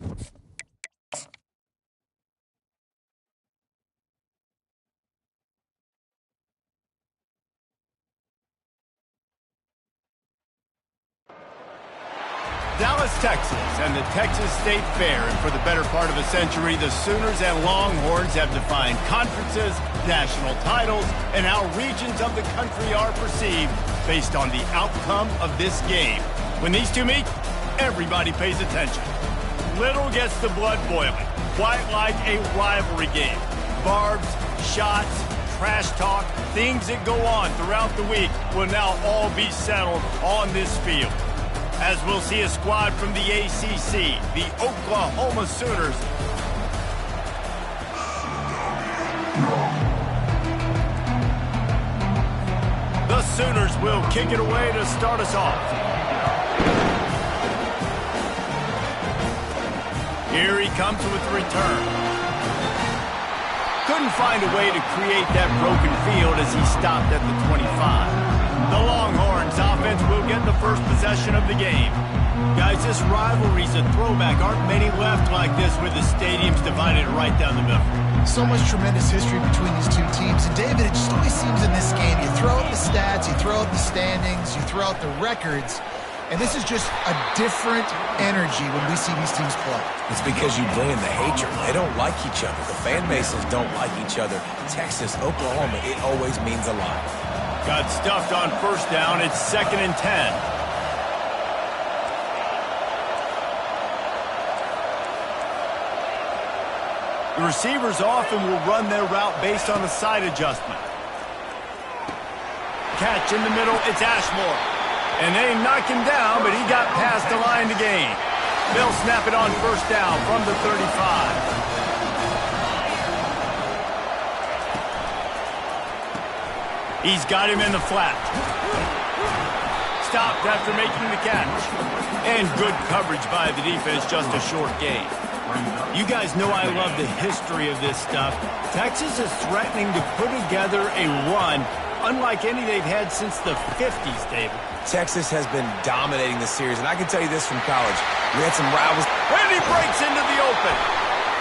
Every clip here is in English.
Dallas, Texas, and the Texas State Fair. And for the better part of a century, the Sooners and Longhorns have defined conferences, national titles, and how regions of the country are perceived based on the outcome of this game. When these two meet, everybody pays attention. Little gets the blood boiling, quite like a rivalry game. Barbs, shots, trash talk, things that go on throughout the week will now all be settled on this field. As we'll see a squad from the ACC, the Oklahoma Sooners. The Sooners will kick it away to start us off. Here he comes with the return. Couldn't find a way to create that broken field as he stopped at the 25. The Longhorns offense will get the first possession of the game. Guys, this rivalry's a throwback. Aren't many left like this with the stadiums divided right down the middle. So much tremendous history between these two teams. And David, it just always seems in this game, you throw out the stats, you throw out the standings, you throw out the records, and this is just a different energy when we see these teams play. It's because you bring in the hatred. They don't like each other. The fan bases don't like each other. Texas, Oklahoma, it always means a lot. Got stuffed on first down. It's 2nd and 10. The receivers often will run their route based on a side adjustment. Catch in the middle. It's Ashmore. And they knock him down, but he got past the line to gain. They'll snap it on first down from the 35. He's got him in the flat. Stopped after making the catch. And good coverage by the defense, just a short gain. You guys know I love the history of this stuff. Texas is threatening to put together a run unlike any they've had since the 50s, David. Texas has been dominating the series, and I can tell you this from college. We had some rivals. And he breaks into the open.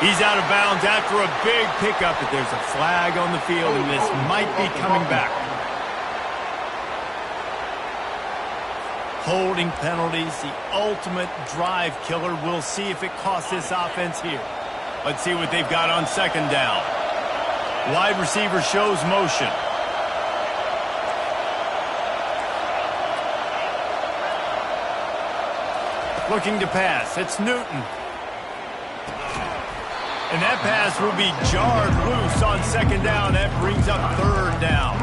He's out of bounds after a big pickup, but there's a flag on the field, and this might be coming back. Holding penalties, the ultimate drive killer. We'll see if it costs this offense here. Let's see what they've got on second down. Wide receiver shows motion. Looking to pass. It's Newton. And that pass will be jarred loose on second down. That brings up third down.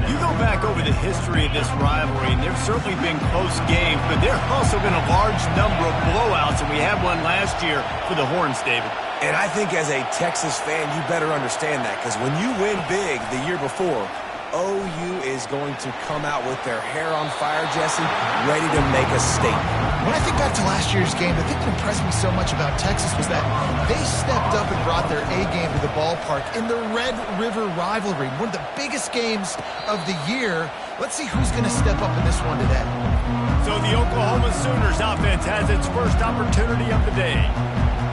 You go back over the history of this rivalry, and there's certainly been close games, but there have also been a large number of blowouts, and we had one last year for the Horns, David. And I think as a Texas fan, you better understand that, because when you win big the year before, OU is going to come out with their hair on fire, Jesse, ready to make a statement. When I think back to last year's game, the thing that impressed me so much about Texas was that they stepped up and brought their A game to the ballpark in the Red River rivalry, one of the biggest games of the year. Let's see who's going to step up in this one today. So the Oklahoma Sooners offense has its first opportunity of the day.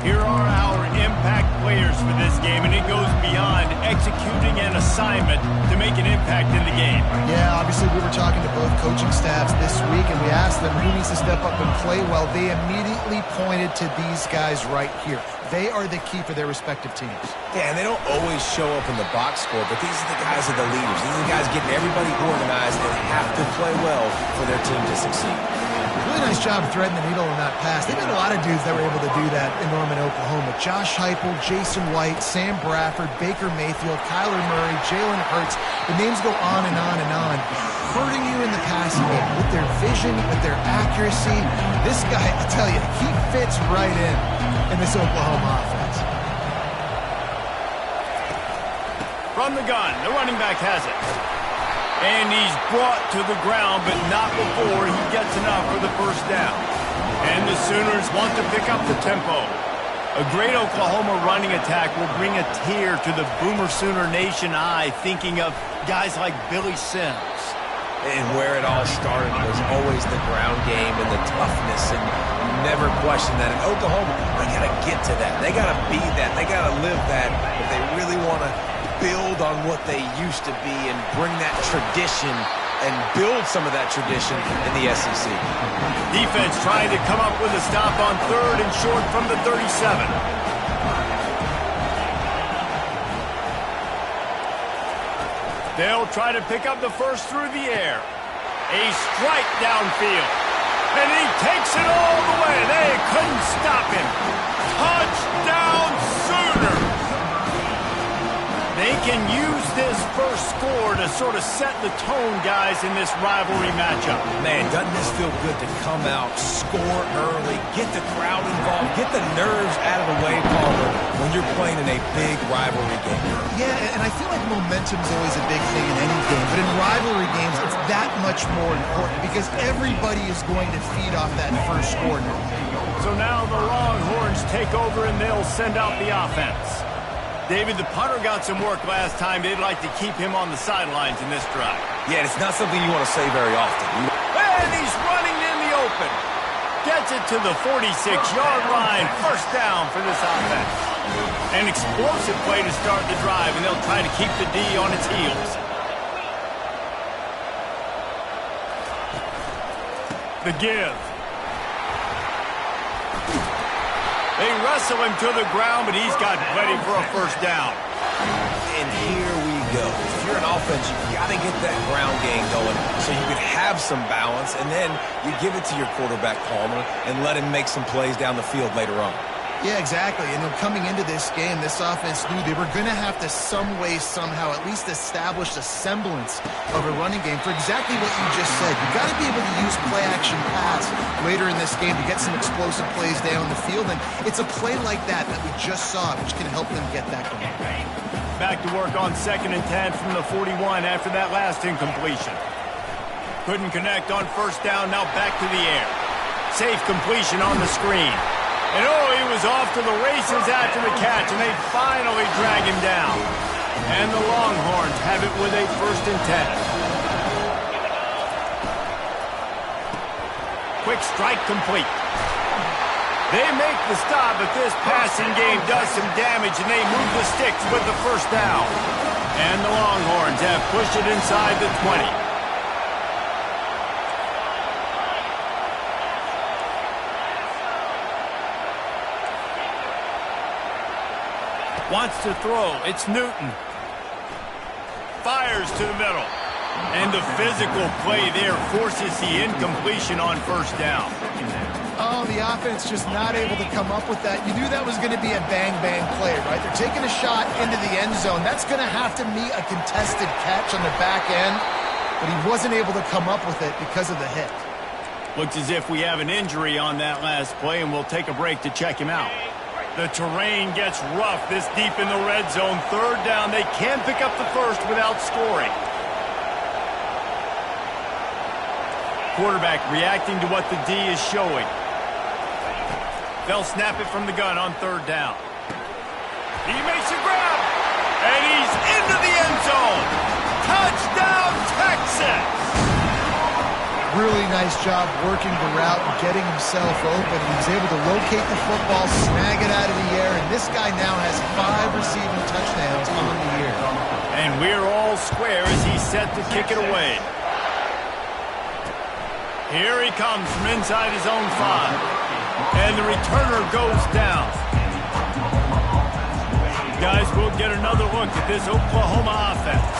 Here are our impact players for this game, and it goes beyond executing an assignment to make an impact in the game. Yeah, obviously we were talking to both coaching staffs this week, and we asked them who needs to step up and play well. They immediately pointed to these guys right here. They are the key for their respective teams. Yeah, and they don't always show up in the box score, but these are the guys that are the leaders. These are the guys getting everybody organized and have to play well for their team to succeed. Really nice job threading the needle in that pass. They've got a lot of dudes that were able to do that in Norman, Oklahoma. Josh Heupel, Jason White, Sam Bradford, Baker Mayfield, Kyler Murray, Jalen Hurts. The names go on and on and on. Hurting you in the passing game with their vision, with their accuracy. This guy, I tell you, he fits right in this Oklahoma offense. From the gun, the running back has it. And he's brought to the ground, but not before he gets enough for the first down. And the Sooners want to pick up the tempo. A great Oklahoma running attack will bring a tear to the Boomer Sooner Nation eye, thinking of guys like Billy Sims. And where it all started was always the ground game and the toughness, and you never question that. In Oklahoma, they got to get to that. They got to be that. They got to live that if they really want to build on what they used to be and bring that tradition and build some of that tradition in the SEC. Defense trying to come up with a stop on 3rd and short from the 37. They'll try to pick up the first through the air. A strike downfield. And he takes it all the way. They couldn't stop him. Touchdown Sooners! They can use this first score to sort of set the tone, guys, in this rivalry matchup. Man, doesn't this feel good to come out, score early, get the crowd involved, get the nerves out of the way, Palmer, when you're playing in a big rivalry game? Yeah, and I feel like momentum's always a big thing in any game, but in rivalry games, it's that much more important because everybody is going to feed off that first score. So now the Longhorns take over and they'll send out the offense. David, the punter got some work last time. They'd like to keep him on the sidelines in this drive. Yeah, it's not something you want to say very often. And he's running in the open. Gets it to the 46-yard line. First down for this offense. An explosive play to start the drive, and they'll try to keep the D on its heels. The give. They wrestle him to the ground, but he's got plenty for a first down. And here we go. If you're an offense, you've got to get that ground game going so you can have some balance, and then you give it to your quarterback, Palmer, and let him make some plays down the field later on. Yeah, exactly. And coming into this game, this offense knew they were going to have to some way, somehow, at least establish a semblance of a running game for exactly what you just said. You got to be able to use play-action pass later in this game to get some explosive plays down the field. And it's a play like that we just saw, which can help them get that going. Back to work on 2nd and 10 from the 41 after that last incompletion. Couldn't connect on first down, now back to the air. Safe completion on the screen. And he was off to the races after the catch, and they finally drag him down. And the Longhorns have it with a 1st and 10. Quick strike complete. They make the stop, but this passing game does some damage, and they move the sticks with the first down. And the Longhorns have pushed it inside the 20. Wants to throw. It's Newton. Fires to the middle. And the physical play there forces the incompletion on first down. Oh, the offense just not able to come up with that. You knew that was going to be a bang-bang play, right? They're taking a shot into the end zone. That's going to have to meet a contested catch on the back end, but he wasn't able to come up with it because of the hit. Looks as if we have an injury on that last play, and we'll take a break to check him out. The terrain gets rough this deep in the red zone. 3rd down. They can't pick up the first without scoring. Quarterback reacting to what the D is showing. They'll snap it from the gun on 3rd down. He makes a grab, and he's into the end zone. Touchdown, Texas! Really nice job working the route and getting himself open. He was able to locate the football, snag it out of the air, and this guy now has 5 receiving touchdowns on the year. And we're all square as he's set to kick it away. Here he comes from inside his own 5. And the returner goes down. Guys, we'll get another look at this Oklahoma offense.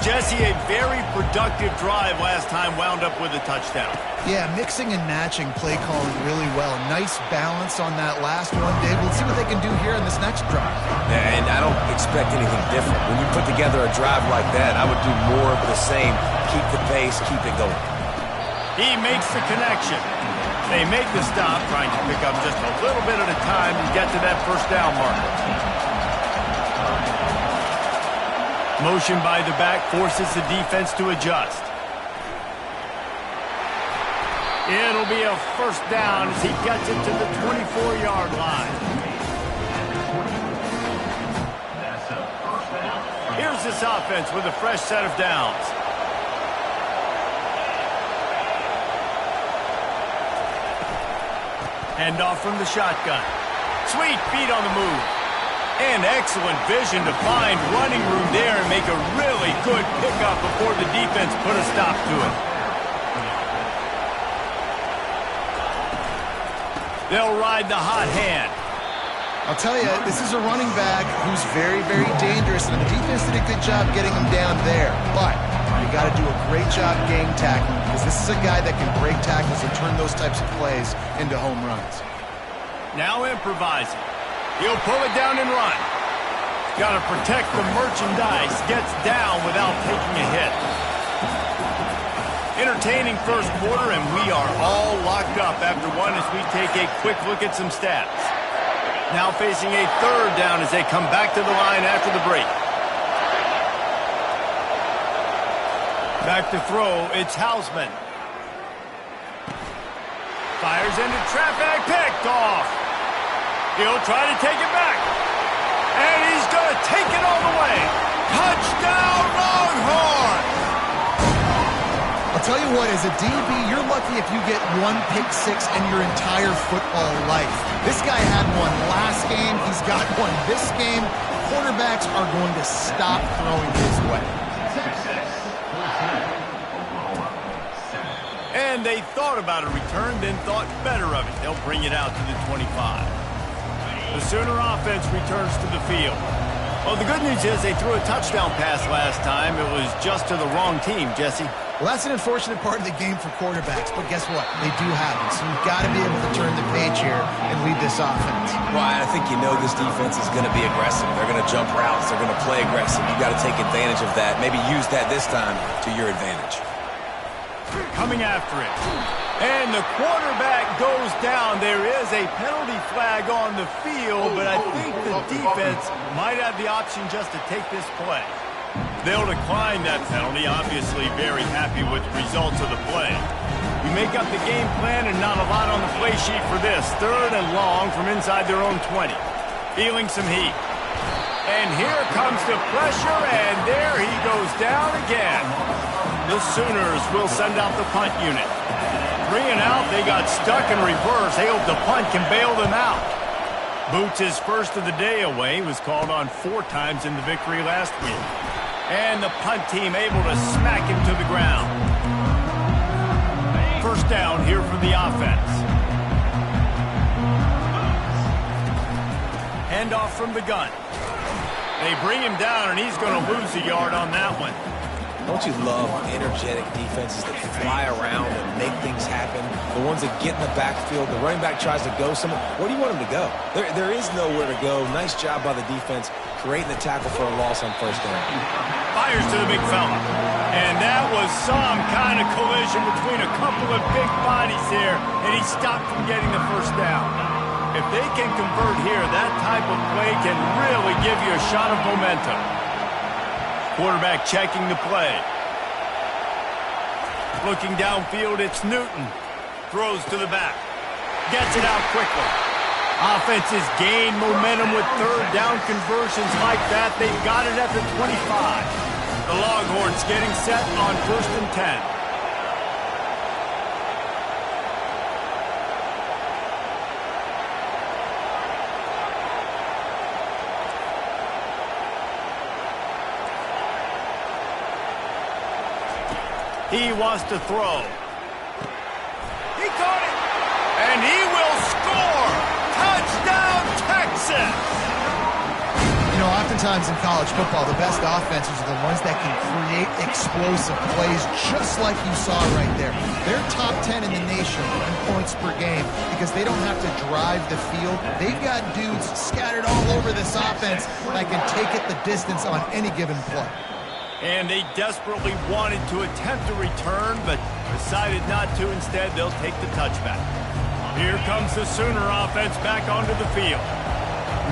Jesse, a very productive drive last time wound up with a touchdown. Yeah, mixing and matching play calling really well. Nice balance on that last one, Dave. We'll see what they can do here in this next drive. Yeah, and I don't expect anything different. When you put together a drive like that, I would do more of the same. Keep the pace, keep it going. He makes the connection. They make the stop, trying to pick up just a little bit at a time to get to that first down marker. Motion by the back forces the defense to adjust. It'll be a first down as he gets it to the 24-yard line. Here's this offense with a fresh set of downs. Handoff from the shotgun. Sweet feet on the move. And excellent vision to find running room there and make a really good pickup before the defense put a stop to it. They'll ride the hot hand. I'll tell you, this is a running back who's very, very dangerous, and the defense did a good job getting him down there. But you got to do a great job gang tackling, because this is a guy that can break tackles and turn those types of plays into home runs. Now improvising. He'll pull it down and run. Got to protect the merchandise. Gets down without taking a hit. Entertaining first quarter, and we are all locked up after one as we take a quick look at some stats. Now facing a third down as they come back to the line after the break. Back to throw, it's Hausman. Fires into traffic, picked off. He'll try to take it back. And he's going to take it all the way. Touchdown, Longhorns! I'll tell you what, as a DB, you're lucky if you get one pick six in your entire football life. This guy had one last game. He's got one this game. Quarterbacks are going to stop throwing his way. And they thought about a return, then thought better of it. They'll bring it out to the 25. The Sooner offense returns to the field. Well, the good news is they threw a touchdown pass last time. It was just to the wrong team, Jesse. Well, that's an unfortunate part of the game for quarterbacks, but guess what? They do happen, so you've got to be able to turn the page here and lead this offense. Ryan, I think you know this defense is going to be aggressive. They're going to jump routes. They're going to play aggressive. You've got to take advantage of that. Maybe use that this time to your advantage. Coming after it. And the quarterback goes down. There is a penalty flag on the field, but I think the defense might have the option just to take this play. They'll decline that penalty, obviously very happy with the results of the play. You make up the game plan and not a lot on the play sheet for this. Third and long from inside their own 20. Feeling some heat. And here comes the pressure, and there he goes down again. The Sooners will send out the punt unit. 3 and out, they got stuck in reverse. They hope the punt can bail them out. Boots, his first of the day away, was called on 4 times in the victory last week. And the punt team able to smack him to the ground. First down here for the offense. Handoff from the gun. They bring him down, and he's going to lose a yard on that one. Don't you love energetic defenses that fly around and make things happen? The ones that get in the backfield, the running back tries to go somewhere. Where do you want him to go? There is nowhere to go. Nice job by the defense creating the tackle for a loss on first down. Fires to the big fella. And that was some kind of collision between a couple of big bodies here, and he stopped from getting the first down. If they can convert here, that type of play can really give you a shot of momentum. Quarterback checking the play. Looking downfield, it's Newton. Throws to the back. Gets it out quickly. Offenses gain momentum with third down conversions like that. They've got it at the 25. The Longhorns getting set on 1st and 10. He wants to throw. He caught it. And he will score. Touchdown, Texas. You know, oftentimes in college football, the best offenses are the ones that can create explosive plays, just like you saw right there. They're top 10 in the nation in points per game because they don't have to drive the field. They've got dudes scattered all over this offense that can take it the distance on any given play. And they desperately wanted to attempt a return, but decided not to. Instead, they'll take the touchback. Here comes the Sooner offense back onto the field.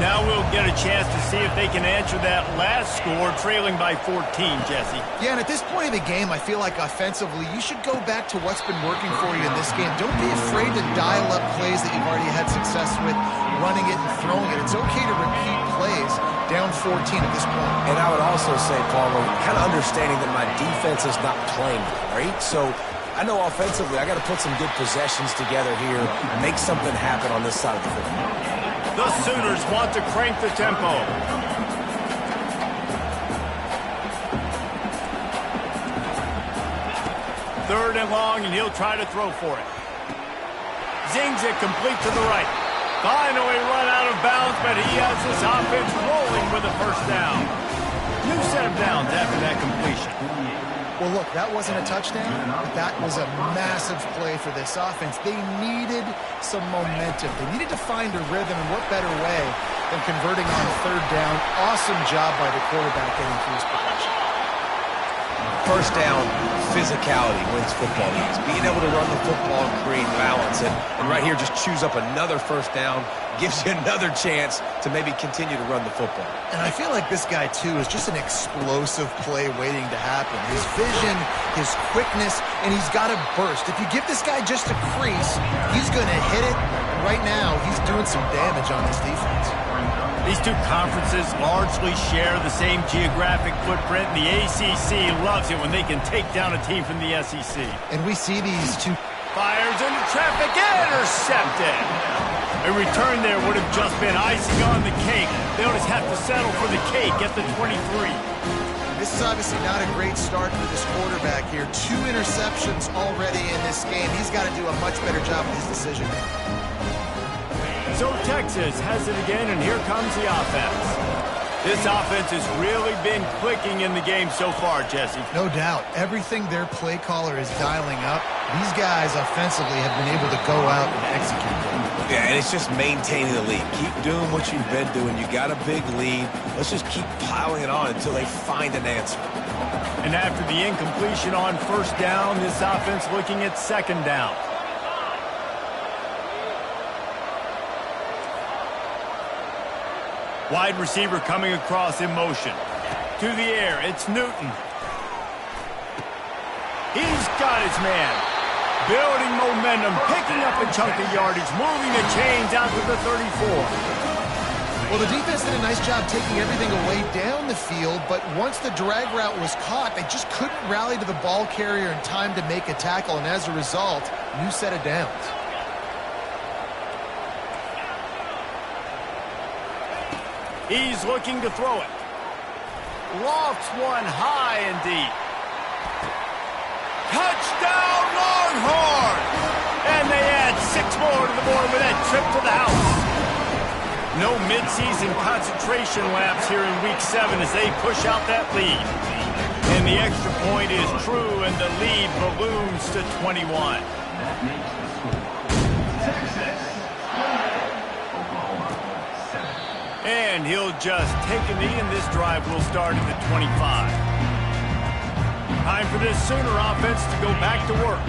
Now we'll get a chance to see if they can answer that last score, trailing by 14, Jesse. Yeah, and at this point of the game, I feel like offensively, you should go back to what's been working for you in this game. Don't be afraid to dial up plays that you've already had success with, running it and throwing it. It's okay to repeat plays down 14 at this point. And I would also say, Palmer, kind of understanding that my defense is not playing great, so I know offensively I got to put some good possessions together here and make something happen on this side of the football. The Sooners want to crank the tempo. Third and long, and he'll try to throw for it. Zings it complete to the right. Finally run out of bounds, but he has this offense rolling with a first down. New set of downs after that completion. Well, look, that wasn't a touchdown, but that was a massive play for this offense. They needed some momentum. They needed to find a rhythm, and what better way than converting on third down. Awesome job by the quarterback getting through his progression. First down, physicality wins football games. Being able to run the football and create balance. And right here, just choose up another first down, gives you another chance to maybe continue to run the football. And I feel like this guy, too, is just an explosive play waiting to happen. His vision, his quickness, and he's got a burst. If you give this guy just a crease, he's going to hit it. And right now, he's doing some damage on this defense. These two conferences largely share the same geographic footprint. The ACC loves it when they can take down a team from the SEC. And we see these two. Fires into traffic, intercepted. A return there would have just been icing on the cake. They'll just have to settle for the cake at the 23. This is obviously not a great start for this quarterback here. 2 interceptions already in this game. He's got to do a much better job with his decision. So Texas has it again, and here comes the offense. This offense has really been clicking in the game so far, Jesse. No doubt. Everything their play caller is dialing up, these guys offensively have been able to go out and execute. Yeah, and it's just maintaining the lead. Keep doing what you've been doing. You got a big lead. Let's just keep piling it on until they find an answer. And after the incompletion on first down, this offense looking at second down. Wide receiver coming across in motion. To the air, it's Newton. He's got his man. Building momentum, picking up a chunk of yardage, moving the chains out to the 34. Well, the defense did a nice job taking everything away down the field, but once the drag route was caught, they just couldn't rally to the ball carrier in time to make a tackle, and as a result, new set of downs. He's looking to throw it. Lofts one high and deep. Touchdown, Longhorn! And they add 6 more to the board with that trip to the house. No midseason concentration laps here in Week 7 as they push out that lead. And the extra point is true, and the lead balloons to 21. And he'll just take a knee, and this drive will start at the 25. Time for this Sooner offense to go back to work.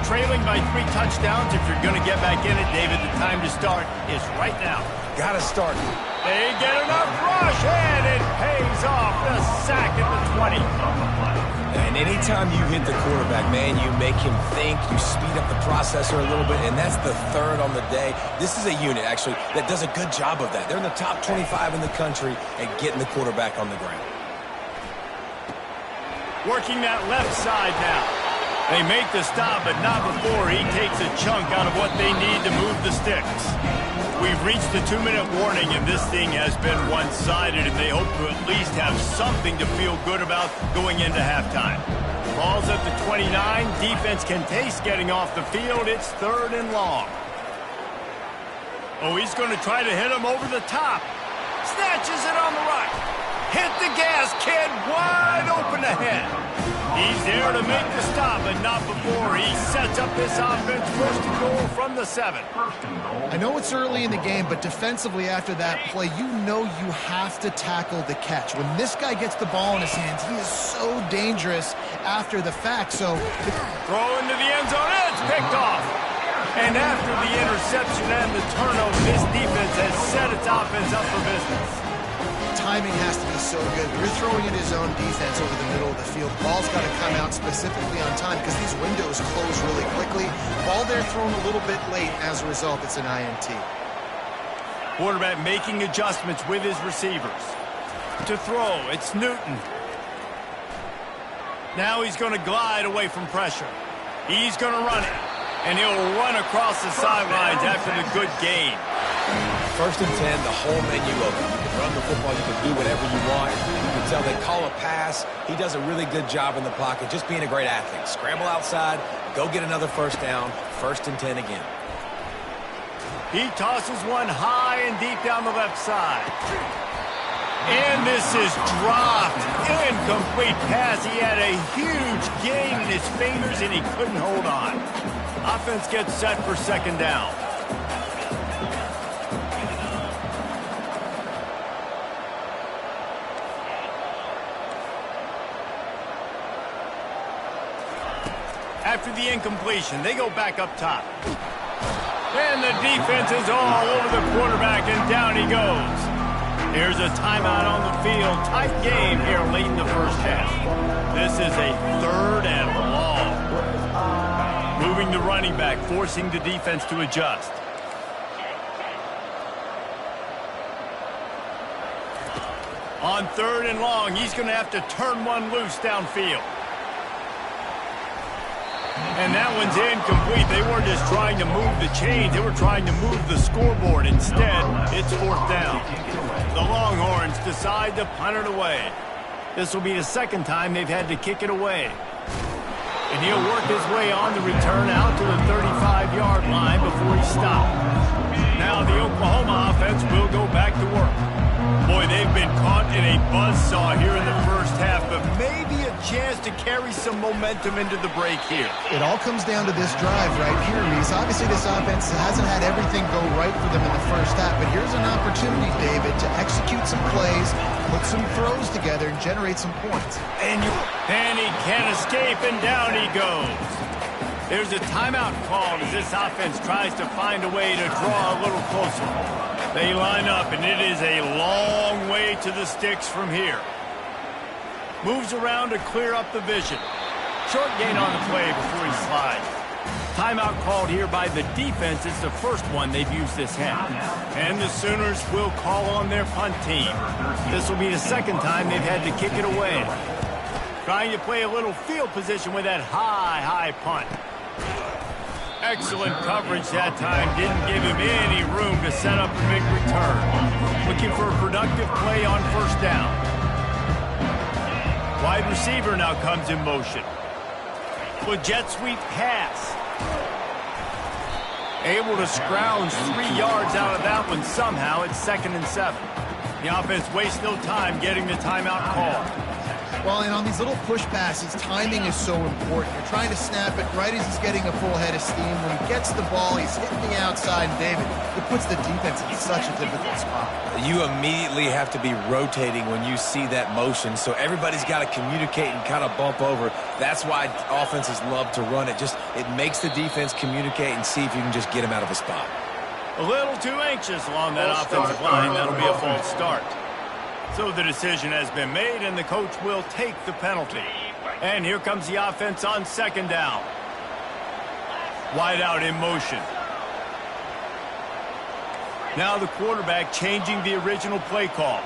Trailing by 3 touchdowns. If you're going to get back in it, David, the time to start is right now. Got to start. They get enough rush, and it pays off. The sack at the 20. And anytime you hit the quarterback, man, you make him think, you speed up the processor a little bit, and that's the 3rd on the day. This is a unit, actually, that does a good job of that. They're in the top 25 in the country at getting the quarterback on the ground. Working that left side now. They make the stop, but not before he takes a chunk out of what they need to move the sticks. We've reached the 2-minute warning, and this thing has been one-sided, and they hope to at least have something to feel good about going into halftime. Ball's at the 29. Defense can taste getting off the field. It's 3rd and long. Oh, he's going to try to hit him over the top. Snatches it on the right. Hit the gas, kid. Wide open ahead. He's there to make the stop, but not before he sets up this offense. 1st and goal from the 7. I know it's early in the game, but defensively after that play, you know you have to tackle the catch. When this guy gets the ball in his hands, he is so dangerous after the fact. So throw into the end zone. It's picked off. And after the interception and the turnover, this defense has set its offense up for business. Timing has to be so good. You're throwing in his own defense over the middle of the field. Ball's got to come out specifically on time because these windows close really quickly. Ball there thrown a little bit late. As a result, it's an INT. Quarterback making adjustments with his receivers. To throw, it's Newton. Now he's going to glide away from pressure. He's going to run it, and he'll run across the sidelines after the good gain. 1st and 10, the whole menu open. You can run the football, you can do whatever you want. You can tell they call a pass. He does a really good job in the pocket, just being a great athlete. Scramble outside, go get another 1st down, 1st and 10 again. He tosses one high and deep down the left side. And this is dropped. Incomplete pass. He had a huge gain in his fingers, and he couldn't hold on. Offense gets set for 2nd down. After the incompletion, they go back up top. And the defense is all over the quarterback, and down he goes. Here's a timeout on the field. Tight game here late in the 1st half. This is a 3rd and long. Moving the running back, forcing the defense to adjust. On 3rd and long, he's going to have to turn one loose downfield. And that one's incomplete. They weren't just trying to move the chains. They were trying to move the scoreboard. Instead, it's 4th down. The Longhorns decide to punt it away. This will be the 2nd time they've had to kick it away. And he'll work his way on the return out to the 35-yard line before he stopped. Now the Oklahoma offense will go back to work. Boy, they've been caught in a buzzsaw here in the 1st half, but maybe a chance to carry some momentum into the break here. It all comes down to this drive right here, Reese. Obviously, this offense hasn't had everything go right for them in the 1st half, but here's an opportunity, David, to execute some plays, put some throws together, and generate some points. And he can't escape, and down he goes. There's a timeout called as this offense tries to find a way to draw a little closer. They line up, and it is a long way to the sticks from here. Moves around to clear up the vision. Short gain on the play before he slides. Timeout called here by the defense. It's the 1st one they've used this half. And the Sooners will call on their punt team. This will be the 2nd time they've had to kick it away. Trying to play a little field position with that high punt. Excellent coverage that time. Didn't give him any room to set up a big return. Looking for a productive play on 1st down. Wide receiver now comes in motion. With jet sweep pass. Able to scrounge 3 yards out of that one somehow. It's 2nd and 7. The offense wastes no time getting the timeout call. Well, and on these little push passes, timing is so important. You're trying to snap it right as he's getting a full head of steam. When he gets the ball, he's hitting the outside, and David, it puts the defense in such a difficult spot. You immediately have to be rotating when you see that motion, so everybody's got to communicate and kind of bump over. That's why offenses love to run it. It makes the defense communicate and see if you can just get him out of a spot. A little too anxious along that offensive line. That'll be a false start. So the decision has been made, and the coach will take the penalty. And here comes the offense on 2nd down. Wide out in motion. Now the quarterback changing the original play call.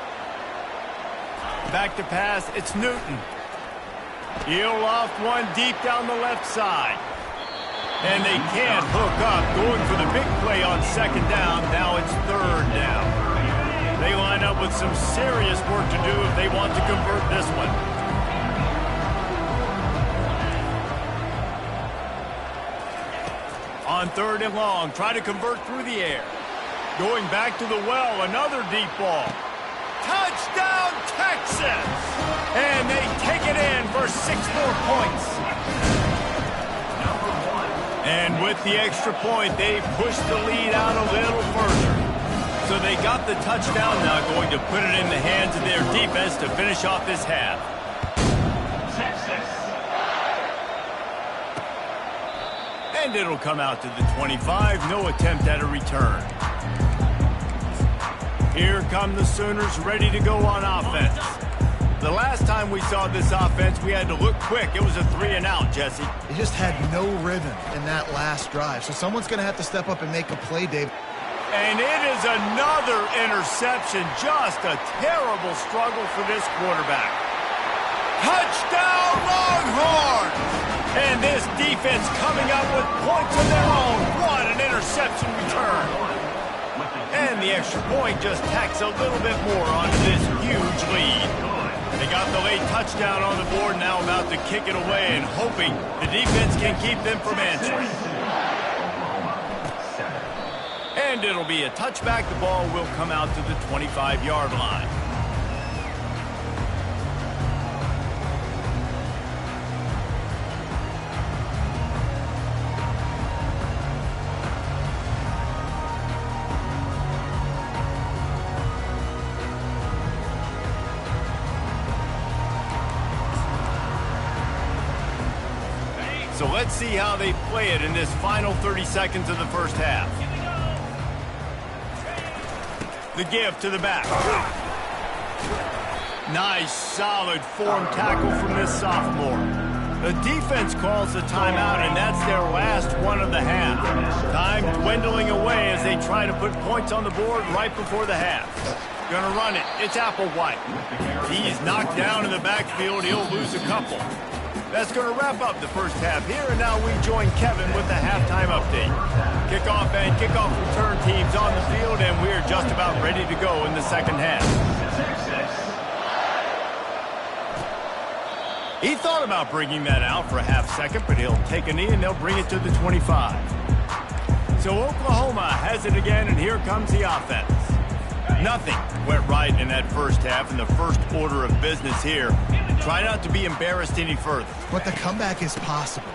Back to pass, it's Newton. He'll loft one deep down the left side. And they can't hook up. Going for the big play on 2nd down. Now it's 3rd down. They line up with some serious work to do if they want to convert this one. On 3rd and long, try to convert through the air. Going back to the well, another deep ball. Touchdown, Texas! And they take it in for 6 more points. And with the extra point, they push the lead out a little further. So they got the touchdown, now going to put it in the hands of their defense to finish off this half. And it'll come out to the 25. No attempt at a return. Here come the Sooners ready to go on offense. The last time we saw this offense, we had to look quick. It was a 3-and-out, Jesse. They just had no rhythm in that last drive. So someone's going to have to step up and make a play, Dave. And it is another interception. Just a terrible struggle for this quarterback. Touchdown, Longhorns! And this defense coming up with points of their own. What an interception return. And the extra point just tacks a little bit more onto this huge lead. They got the late touchdown on the board, now about to kick it away and hoping the defense can keep them from answering. And it'll be a touchback. The ball will come out to the 25-yard line. So let's see how they play it in this final 30 seconds of the first half. The give to the back. Nice, solid form tackle from this sophomore. The defense calls the timeout, and that's their last one of the half. Time dwindling away as they try to put points on the board right before the half. Gonna run it. It's Applewhite. He's knocked down in the backfield. He'll lose a couple. That's going to wrap up the first half here, and now we join Kevin with the halftime update. Kickoff and kickoff return teams on the field, and we're just about ready to go in the second half. He thought about bringing that out for a half second, but he'll take a knee, and they'll bring it to the 25. So Oklahoma has it again, and here comes the offense. Nothing went right in that first half, and the first order of business here. Try not to be embarrassed any further. But the comeback is possible.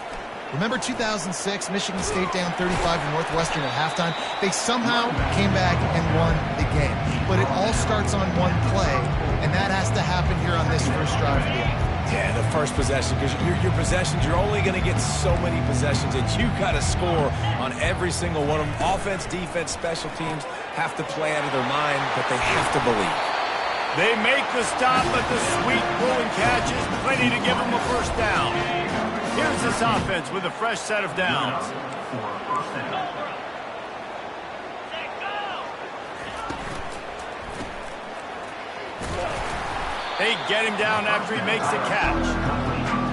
Remember 2006, Michigan State down 35 to Northwestern at halftime? They somehow came back and won the game. But it all starts on one play, and that has to happen here on this first drive of the game. Yeah, the first possession, because your possessions, you're only going to get so many possessions that you got to score on every single one of them. Offense, defense, special teams have to play out of their mind, but they have to believe. They make the stop, but the sweet pulling catch is plenty to give them a first down. Here's this offense with a fresh set of downs. They get him down after he makes the catch.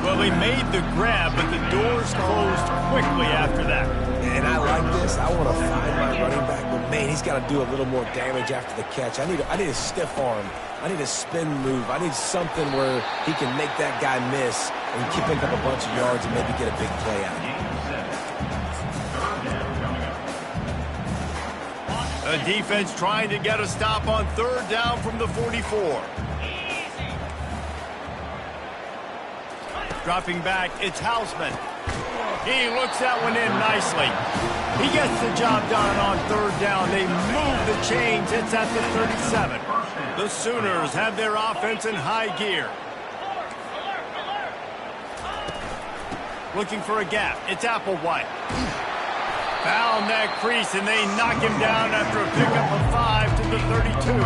Well, he made the grab, but the doors closed quickly after that. And I like this. I want to find my running back, but man, he's got to do a little more damage after the catch. I need a stiff arm. I need a spin move. I need something where he can make that guy miss and keep pick up a bunch of yards and maybe get a big play out of it. The defense trying to get a stop on third down from the 44. Dropping back, it's Hausman. He looks that one in nicely. He gets the job done on third down. They move the chains. It's at the 37. The Sooners have their offense in high gear. Looking for a gap. It's Applewhite. Found that crease, and they knock him down after a pickup of 5 to the 32.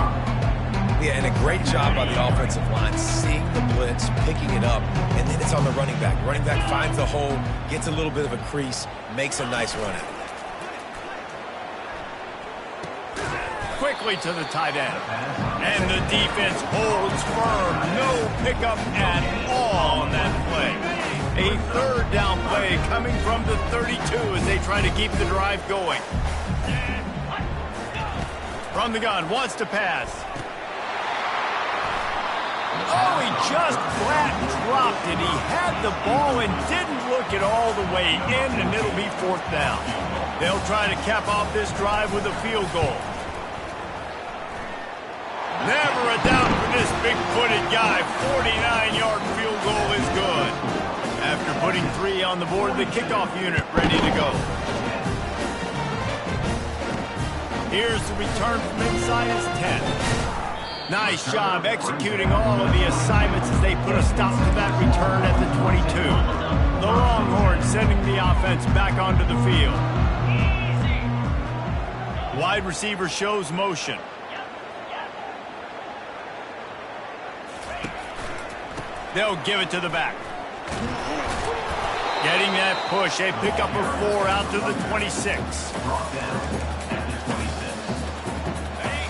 Yeah, and a great job by the offensive line, seeing the blitz, picking it up, and then it's on the running back. Running back finds the hole, gets a little bit of a crease, makes a nice run out of it. Quickly to the tight end. And the defense holds firm. No pickup at all on that play. A third down play coming from the 32 as they try to keep the drive going. From the gun, wants to pass. Oh, he just flat dropped it. He had the ball and didn't look it all the way in, and it'll be fourth down. They'll try to cap off this drive with a field goal. Never a doubt for this big-footed guy. 49-yard field goal is good. After putting 3 on the board, the kickoff unit ready to go. Here's the return from inside his 10. Nice job executing all of the assignments as they put a stop to that return at the 22. The Longhorns sending the offense back onto the field. Wide receiver shows motion. They'll give it to the back. Getting that push, a pickup of 4 out to the 26.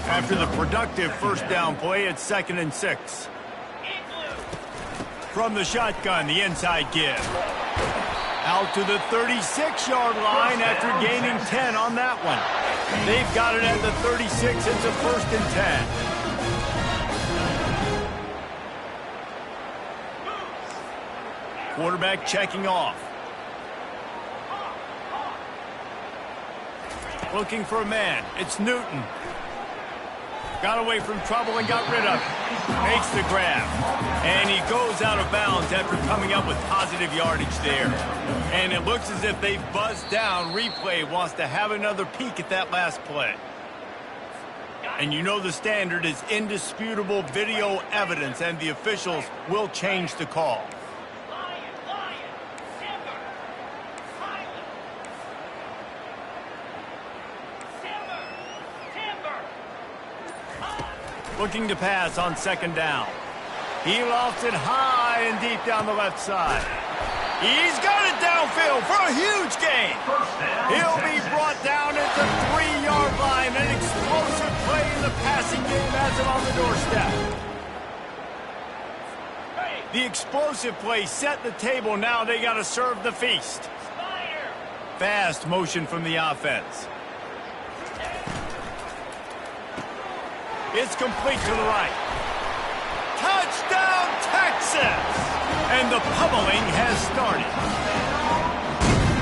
After the productive first down play, it's 2nd and 6. From the shotgun, the inside give. Out to the 36-yard line after gaining 10 on that one. They've got it at the 36. It's a 1st and 10. Quarterback checking off. Looking for a man. It's Newton. Got away from trouble and got rid of it. Makes the grab. And he goes out of bounds after coming up with positive yardage there. And it looks as if they've buzzed down. Replay wants to have another peek at that last play. And you know the standard is indisputable video evidence, and the officials will change the call. Looking to pass on 2nd down. He lofts it high and deep down the left side. He's got it downfield for a huge gain. He'll be brought down at the 3-yard line. An explosive play in the passing game has him on the doorstep. The explosive play set the table. Now they got to serve the feast. Fast motion from the offense. It's complete to the right. Touchdown, Texas! And the pummeling has started.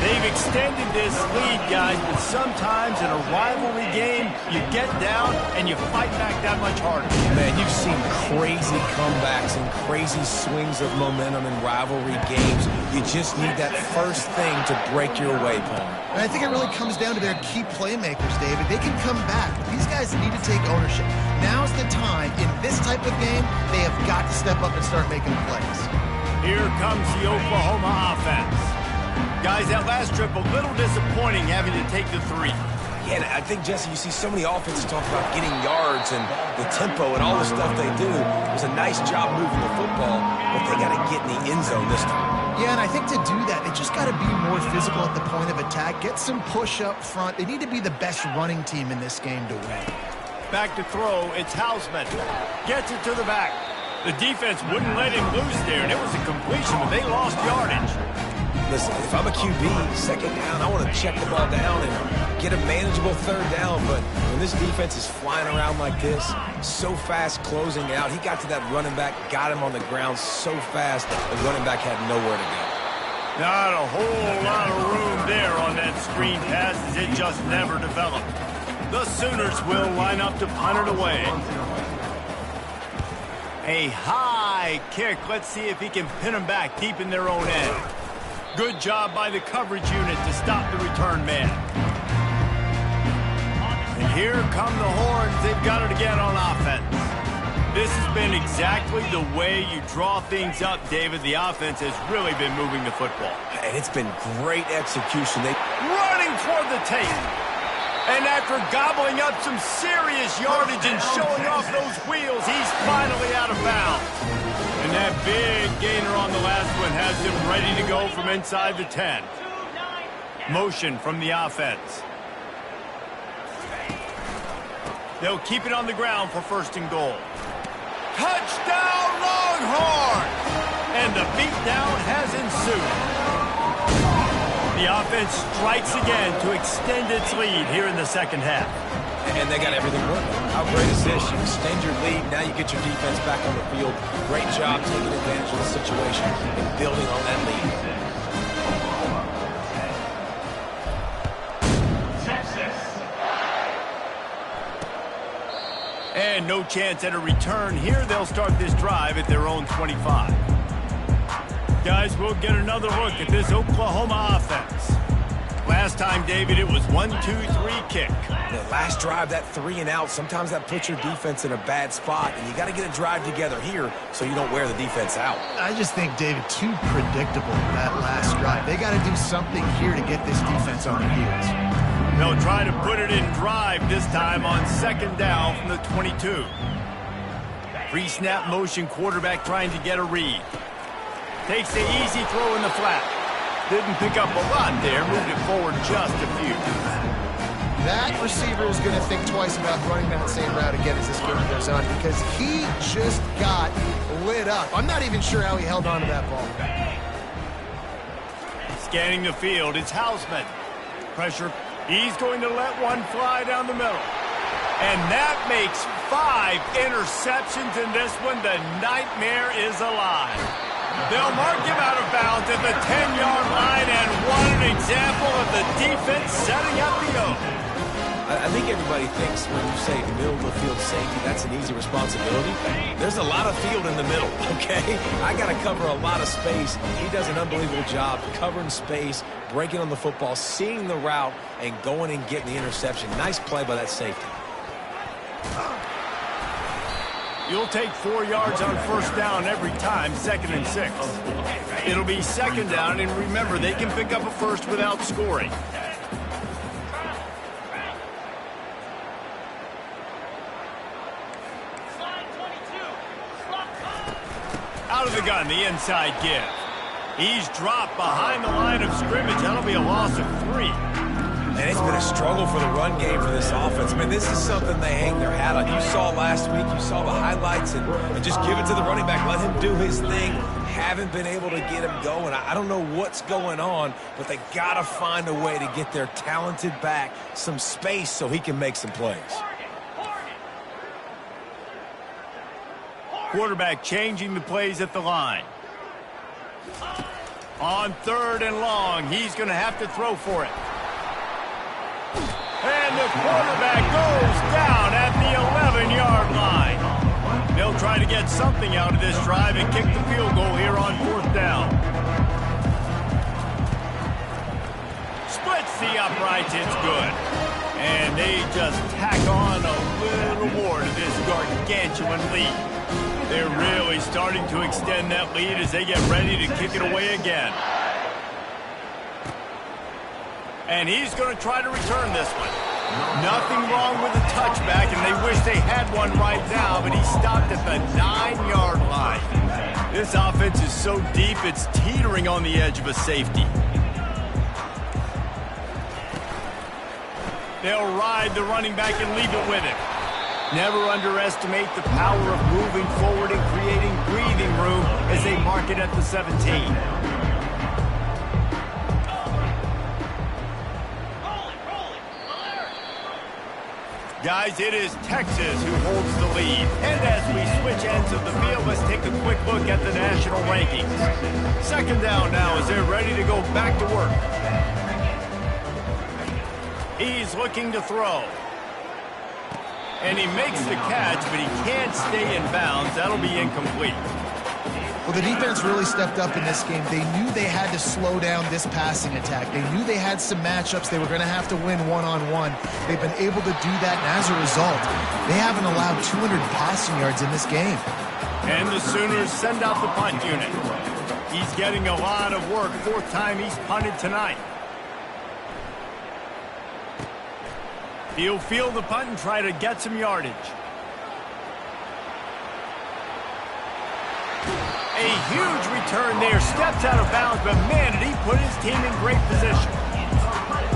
They've extended this lead, guys, but sometimes in a rivalry game, you get down and you fight back that much harder. Man, you've seen crazy comebacks and crazy swings of momentum in rivalry games. You just need that first thing to break your way, Paul. And I think it really comes down to their key playmakers, David. They can come back, but these guys need to take ownership. Now's the time. In this type of game, they have got to step up and start making plays. Here comes the Oklahoma offense. Guys, that last trip, a little disappointing having to take the 3. Yeah, and I think, Jesse, you see so many offenses talk about getting yards and the tempo and all the stuff they do. It was a nice job moving the football, but they got to get in the end zone this time. Yeah, and I think to do that, they just got to be more physical at the point of attack, get some push up front. They need to be the best running team in this game to win. Back to throw, it's Hausman. Gets it to the back. The defense wouldn't let him loose there, and it was a completion, but they lost yardage. Listen, if I'm a QB, 2nd down, I want to check the ball down and get a manageable 3rd down. But when this defense is flying around like this, so fast closing out, he got to that running back, got him on the ground so fast, the running back had nowhere to go. Not a whole lot of room there on that screen pass as it just never developed. The Sooners will line up to punt it away. A high kick. Let's see if he can pin them back deep in their own end. Good job by the coverage unit to stop the return man. And here come the horns. They've got it again on offense. This has been exactly the way you draw things up, David. The offense has really been moving the football. And it's been great execution. Running toward the tape. And after gobbling up some serious yardage and showing off those wheels, he's finally out of bounds. And that big gainer on the last one has him ready to go from inside the 10. Motion from the offense. They'll keep it on the ground for 1st and goal. Touchdown, Longhorn! And the beatdown has ensued. The offense strikes again to extend its lead here in the 2nd half. And they got everything working. How great is this? You extend your lead, now you get your defense back on the field. Great job taking advantage of the situation and building on that lead. And no chance at a return here. They'll start this drive at their own 25. Guys, we'll get another look at this Oklahoma offense. Last time, David, it was 1-2-3 kick. The last drive, that 3 and out, sometimes that puts your defense in a bad spot, and you got to get a drive together here so you don't wear the defense out. I just think, David, too predictable that last drive. They got to do something here to get this defense on their heels. They'll try to put it in drive this time on 2nd down from the 22. Pre-snap motion, quarterback trying to get a read. Takes the easy throw in the flat. Didn't pick up a lot there, moved it forward just a few. That receiver is going to think twice about running that same route again as this game goes on because he just got lit up. I'm not even sure how he held on to that ball. Scanning the field, it's Hausman. Pressure. He's going to let one fly down the middle. And that makes 5 interceptions in this one. The nightmare is alive. They'll mark him out of bounds at the 10-yard line, and what an example of the defense setting up the O. I think everybody thinks when you say middle of the field safety, that's an easy responsibility. There's a lot of field in the middle, okay? I got to cover a lot of space. He does an unbelievable job covering space, breaking on the football, seeing the route, and going and getting the interception. Nice play by that safety. You'll take 4 yards on first down every time, 2nd and 6. It'll be 2nd down, and remember, they can pick up a first without scoring. Out of the gun, the inside give. He's dropped behind the line of scrimmage. That'll be a loss of 3. And it's been a struggle for the run game for this offense. I mean, this is something they hang their hat on. You saw last week, you saw the highlights, and just give it to the running back. Let him do his thing. Haven't been able to get him going. I don't know what's going on, but they got to find a way to get their talented back some space so he can make some plays. Quarterback changing the plays at the line. On 3rd and long, he's going to have to throw for it. And the quarterback goes down at the 11-yard line. They'll try to get something out of this drive and kick the field goal here on 4th down. Splits the uprights, it's good. And they just tack on a little more to this gargantuan lead. They're really starting to extend that lead as they get ready to kick it away again. And he's going to try to return this one. Nothing wrong with the touchback, and they wish they had one right now, but he stopped at the 9-yard line. This offense is so deep, it's teetering on the edge of a safety. They'll ride the running back and leave it with him. Never underestimate the power of moving forward and creating breathing room as they mark it at the 17. Guys, it is Texas who holds the lead. And as we switch ends of the field, let's take a quick look at the national rankings. 2nd down now as they're ready to go back to work. He's looking to throw. And he makes the catch, but he can't stay in bounds. That'll be incomplete. Well, the defense really stepped up in this game. They knew they had to slow down this passing attack. They knew they had some matchups they were going to have to win one-on-one. They've been able to do that, and as a result, they haven't allowed 200 passing yards in this game. And the Sooners send out the punt unit. He's getting a lot of work. 4th time he's punted tonight. He'll field the punt and try to get some yardage. A huge return there. Steps out of bounds, but man, did he put his team in great position.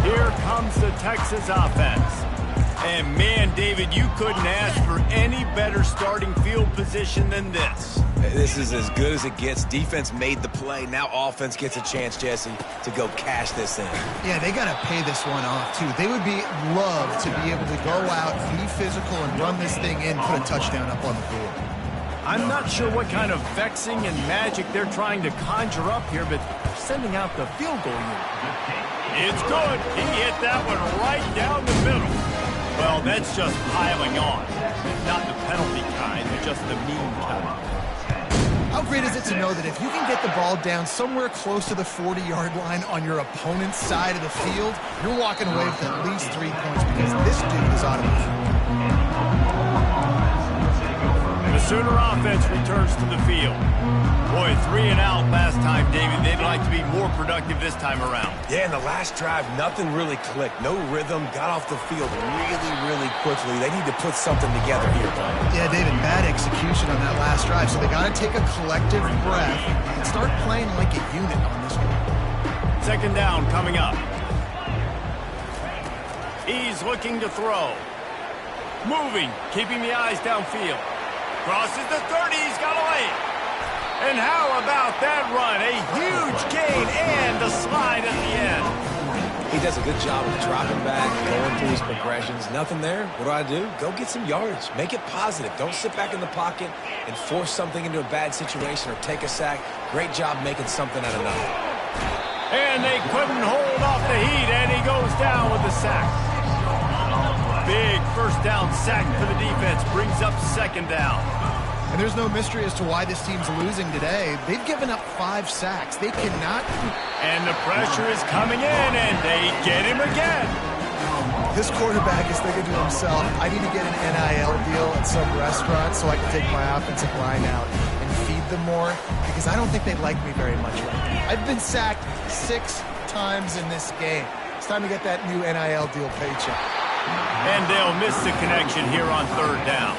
Here comes the Texas offense. And man, David, you couldn't ask for any better starting field position than this. This is as good as it gets. Defense made the play. Now offense gets a chance, Jesse, to go cash this in. Yeah, they got to pay this one off, too. They would love to be able to go out, be physical, and run this thing in, put a touchdown up on the field. I'm not sure what kind of vexing and magic they're trying to conjure up here, but they're sending out the field goal unit. It's good. He hit that one right down the middle. Well, that's just piling on. Not the penalty kind, just the mean kind. How great is it to know that if you can get the ball down somewhere close to the 40-yard line on your opponent's side of the field, you're walking away with at least 3 points because this dude is automatic. The Sooner offense returns to the field. Boy, 3 and out last time, David. They'd like to be more productive this time around. Yeah, in the last drive, nothing really clicked. No rhythm. Got off the field really, really quickly. They need to put something together here, Brian. Yeah, David, bad execution on that last drive. So they got to take a collective breath and start playing like a unit on this one. 2nd down coming up. He's looking to throw. Moving, keeping the eyes downfield. Crosses the 30, he's got a lane. And how about that run? A huge gain and a slide at the end. He does a good job of dropping back, going through his progressions. Nothing there. What do? Go get some yardage. Make it positive. Don't sit back in the pocket and force something into a bad situation or take a sack. Great job making something out of nothing. And they couldn't hold off the heat, and he goes down with the sack. Big first down sack for the defense. Brings up second down. And there's no mystery as to why this team's losing today. They've given up 5 sacks. They cannot. And the pressure is coming in, and they get him again. This quarterback is thinking to himself, I need to get an NIL deal at some restaurant so I can take my offensive line out and feed them more, because I don't think they like me very much right now. I've been sacked 6 times in this game. It's time to get that new NIL deal paycheck. And they'll miss the connection here on third down.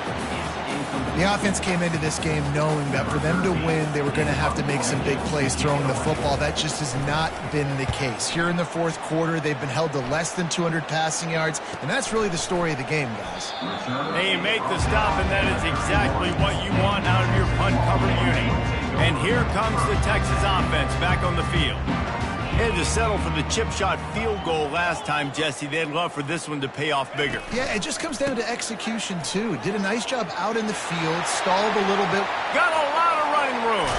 The offense came into this game knowing that for them to win, they were going to have to make some big plays throwing the football. That just has not been the case. Here in the fourth quarter, they've been held to less than 200 passing yards, and that's really the story of the game, guys. They make the stop, and that is exactly what you want out of your punt cover unit. And here comes the Texas offense back on the field. Had to settle for the chip shot field goal last time, Jesse. They'd love for this one to pay off bigger. Yeah, it just comes down to execution, too. Did a nice job out in the field, stalled a little bit. Got a lot of running room.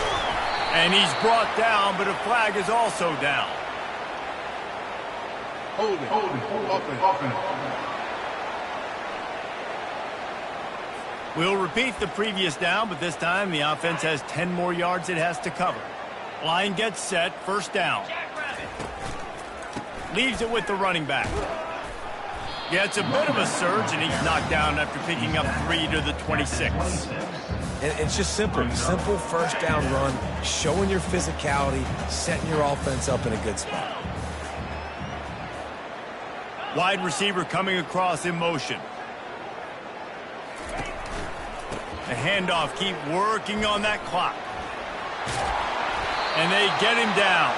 And he's brought down, but a flag is also down. Hold it. We'll repeat the previous down, but this time the offense has 10 more yards it has to cover. Line gets set, first down. Leaves it with the running back. Gets a bit of a surge, and he's knocked down after picking up 3 to the 26. And it's just simple. Simple first down run, showing your physicality, setting your offense up in a good spot. Wide receiver coming across in motion. The handoff, keep working on that clock. And they get him down.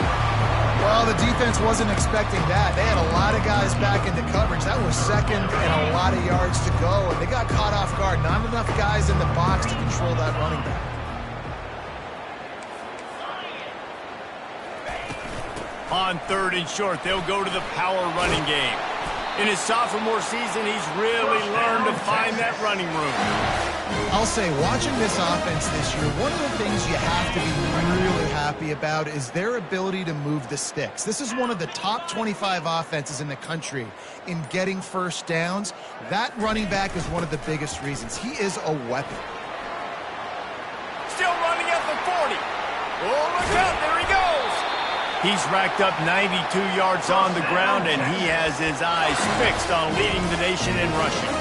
Well, the defense wasn't expecting that. They had a lot of guys back into coverage. That was second and a lot of yards to go, and they got caught off guard. Not enough guys in the box to control that running back. On third and short, they'll go to the power running game. In his sophomore season, he's really learned to find that running room. I'll say, watching this offense this year, one of the things you have to be really happy about is their ability to move the sticks. This is one of the top 25 offenses in the country in getting first downs. That running back is one of the biggest reasons. He is a weapon. Still running at the 40. Oh, look out, there he goes. He's racked up 92 yards on the ground, and he has his eyes fixed on leading the nation in rushing.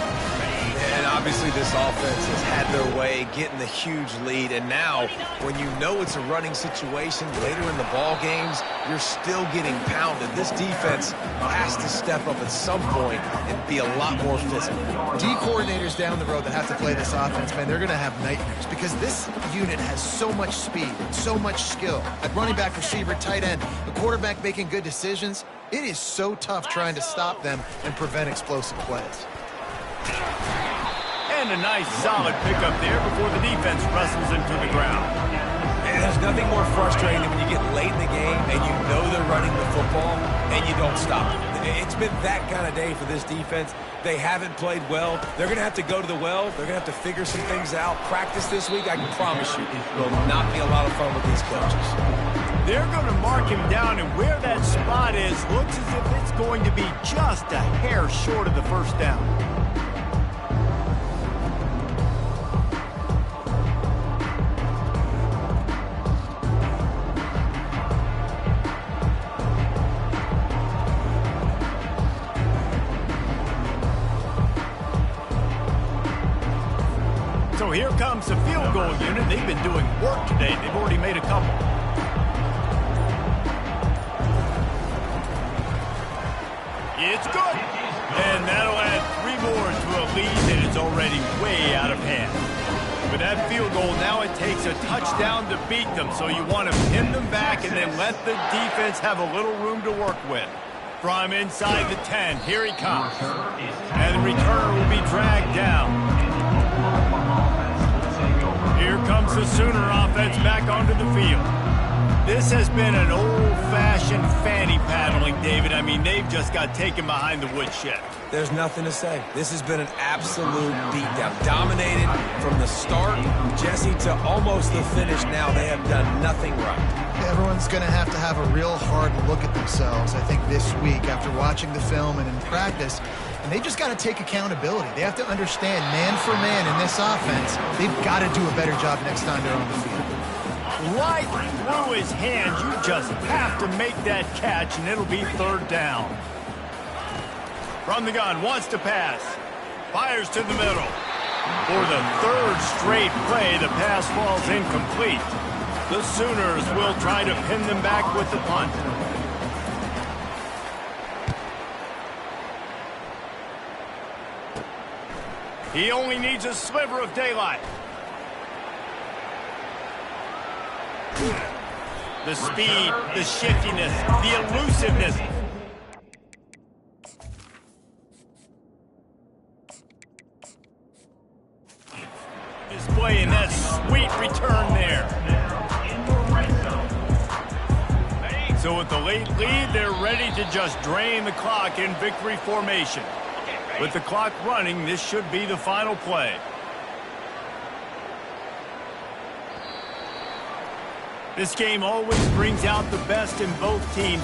And obviously this offense has had their way, getting the huge lead. And now, when you know it's a running situation later in the ball games, you're still getting pounded. This defense has to step up at some point and be a lot more physical. D coordinators down the road that have to play this offense, man, they're going to have nightmares because this unit has so much speed, so much skill. At running back, receiver, tight end, the quarterback making good decisions. It is so tough trying to stop them and prevent explosive plays. And a nice solid pickup there before the defense wrestles him to the ground. And there's nothing more frustrating than when you get late in the game and you know they're running the football and you don't stop them. It's been that kind of day for this defense. They haven't played well. They're going to have to go to the well. They're going to have to figure some things out. Practice this week, I can promise you, will not be a lot of fun with these coaches. They're going to mark him down, and where that spot is looks as if it's going to be just a hair short of the first down. So here comes the field goal unit. They've been doing work today. They've already made a couple. It's good. And that'll add 3 more to a lead that is already way out of hand. With that field goal, now it takes a touchdown to beat them. So you want to pin them back and then let the defense have a little room to work with. From inside the 10, here he comes. And the returner will be dragged down. Here comes brings the Sooner offense back onto the field. This has been an old-fashioned fanny paddling, David. I mean, they've just got taken behind the woodshed. There's nothing to say. This has been an absolute beatdown. Dominated from the start, Jesse, to almost the finish now. They have done nothing right. Everyone's going to have a real hard look at themselves, I think, this week after watching the film and in practice. And they just got to take accountability. They have to understand, man for man in this offense, they've got to do a better job next time they're on the field. Right through his hands. You just have to make that catch, and it'll be third down. From the gun, wants to pass. Fires to the middle. For the third straight play, the pass falls incomplete. The Sooners will try to pin them back with the punt. He only needs a sliver of daylight. The speed, the shiftiness, the elusiveness. Displaying that sweet return there. So with the late lead, they're ready to just drain the clock in victory formation. With the clock running, this should be the final play. This game always brings out the best in both teams.